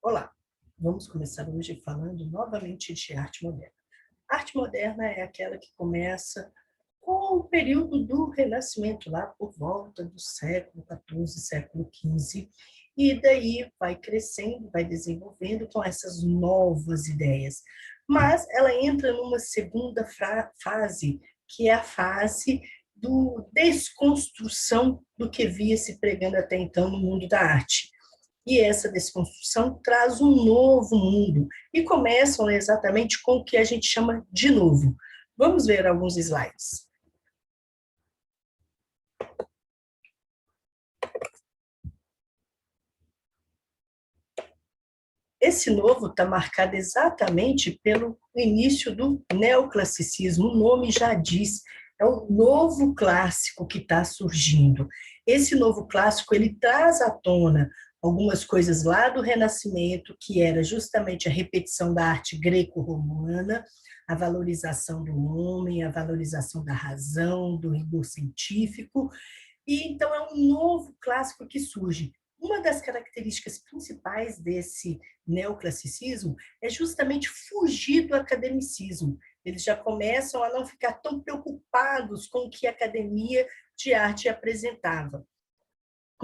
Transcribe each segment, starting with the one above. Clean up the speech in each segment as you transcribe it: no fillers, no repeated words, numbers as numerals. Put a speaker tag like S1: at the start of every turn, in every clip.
S1: Olá, vamos começar hoje falando novamente de arte moderna. A arte moderna é aquela que começa com o período do Renascimento, lá por volta do século XIV, século XV, e daí vai crescendo, vai desenvolvendo com essas novas ideias. Mas ela entra numa segunda fase, que é a fase do desconstrução do que via se pregando até então no mundo da arte. E essa desconstrução traz um novo mundo e começam exatamente com o que a gente chama de novo. Vamos ver alguns slides. Esse novo está marcado exatamente pelo início do neoclassicismo, o nome já diz, é um novo clássico que está surgindo. Esse novo clássico, ele traz à tona algumas coisas lá do Renascimento, que era justamente a repetição da arte greco-romana, a valorização do homem, a valorização da razão, do rigor científico, e então é um novo clássico que surge. Uma das características principais desse neoclassicismo é justamente fugir do academicismo. Eles já começam a não ficar tão preocupados com o que a academia de arte apresentava.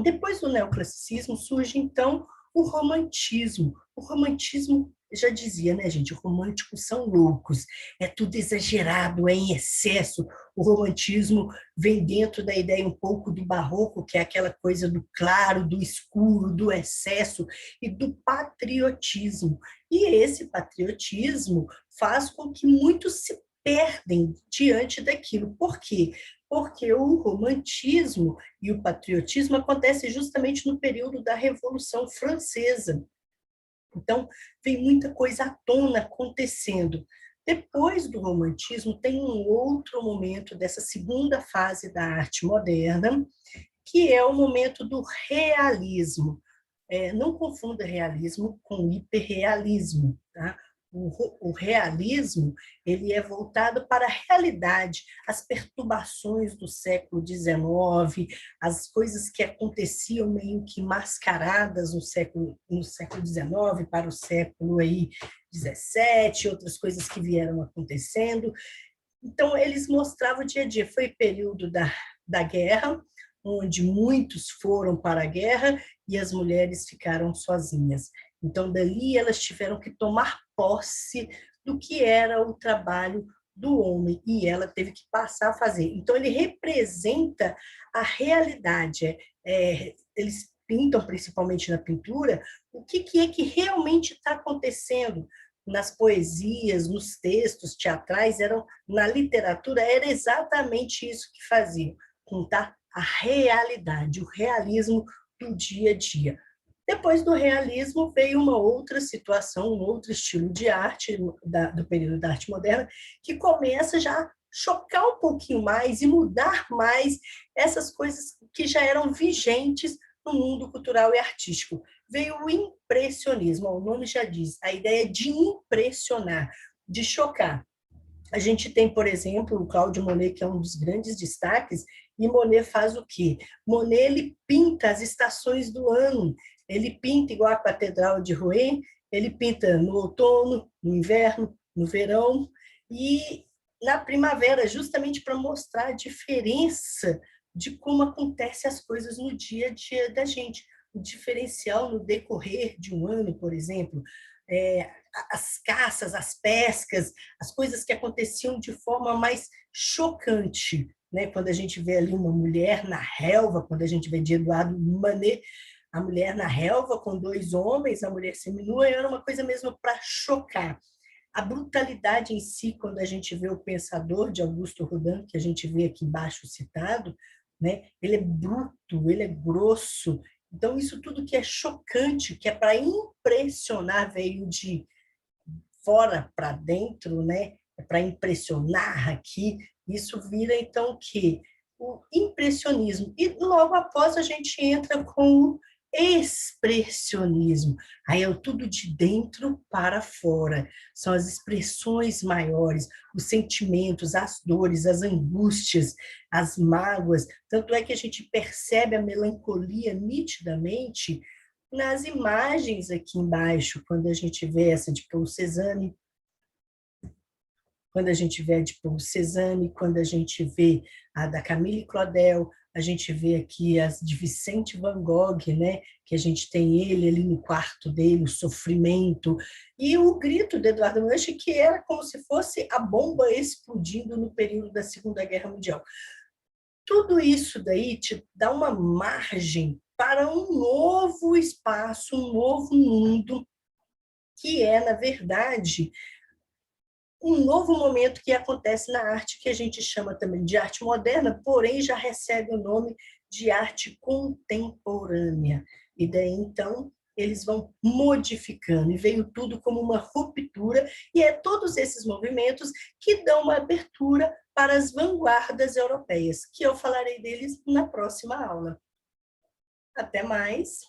S1: Depois do neoclassicismo surge, então, o romantismo. O romantismo, já dizia, né, gente, românticos são loucos, é tudo exagerado, é em excesso. O romantismo vem dentro da ideia um pouco do barroco, que é aquela coisa do claro, do escuro, do excesso e do patriotismo. E esse patriotismo faz com que muitos se perdem diante daquilo. Por quê? Porque o romantismo e o patriotismo acontecem justamente no período da Revolução Francesa. Então, vem muita coisa à tona acontecendo. Depois do romantismo, tem um outro momento dessa segunda fase da arte moderna, que é o momento do realismo. Não confunda realismo com hiperrealismo, tá? O realismo, ele é voltado para a realidade, as perturbações do século XIX, as coisas que aconteciam meio que mascaradas no século XIX para o século aí 17, outras coisas que vieram acontecendo. Então, eles mostravam o dia a dia. Foi período da guerra, onde muitos foram para a guerra e as mulheres ficaram sozinhas. Então, dali elas tiveram que tomar posse do que era o trabalho do homem, e ela teve que passar a fazer. Então, ele representa a realidade. Eles pintam, principalmente na pintura, o que é que realmente está acontecendo nas poesias, nos textos teatrais, na literatura, era exatamente isso que faziam, contar a realidade, o realismo do dia a dia. Depois do realismo veio uma outra situação, um outro estilo de arte do período da arte moderna, que começa já a chocar um pouquinho mais e mudar mais essas coisas que já eram vigentes no mundo cultural e artístico. Veio o impressionismo, o nome já diz, a ideia de impressionar, de chocar. A gente tem, por exemplo, o Claude Monet, que é um dos grandes destaques, e Monet faz o quê? Monet, ele pinta as estações do ano, ele pinta igual a Catedral de Rouen, ele pinta no outono, no inverno, no verão e na primavera, justamente para mostrar a diferença de como acontecem as coisas no dia a dia da gente. O diferencial no decorrer de um ano, por exemplo, as caças, as pescas, as coisas que aconteciam de forma mais chocante, né? Quando a gente vê ali uma mulher na relva, quando a gente vê de Eduardo Manet, a mulher na relva com dois homens, a mulher seminua, era uma coisa mesmo para chocar. A brutalidade em si, quando a gente vê o Pensador, de Augusto Rodin, que a gente vê aqui embaixo citado, né? Ele é bruto, ele é grosso. Então, isso tudo que é chocante, que é para impressionar, veio de fora para dentro, né? Para impressionar aqui, isso vira então o quê? O impressionismo. E logo após a gente entra com o expressionismo. Aí é tudo de dentro para fora. São as expressões maiores, os sentimentos, as dores, as angústias, as mágoas. Tanto é que a gente percebe a melancolia nitidamente nas imagens aqui embaixo, quando a gente vê essa de Paul Cézanne, quando a gente vê a de Paul Cézanne, quando a gente vê a da Camille Claudel, a gente vê aqui as de Vicente Van Gogh, né? Que a gente tem ele ali no quarto dele, o sofrimento, e o grito de Eduardo Munch, que era como se fosse a bomba explodindo no período da Segunda Guerra Mundial. Tudo isso daí te dá uma margem para um novo espaço, um novo mundo, que é, na verdade, um novo momento que acontece na arte, que a gente chama também de arte moderna, porém já recebe o nome de arte contemporânea. E daí, então, eles vão modificando, e veio tudo como uma ruptura, e é todos esses movimentos que dão uma abertura para as vanguardas europeias, que eu falarei deles na próxima aula. Até mais!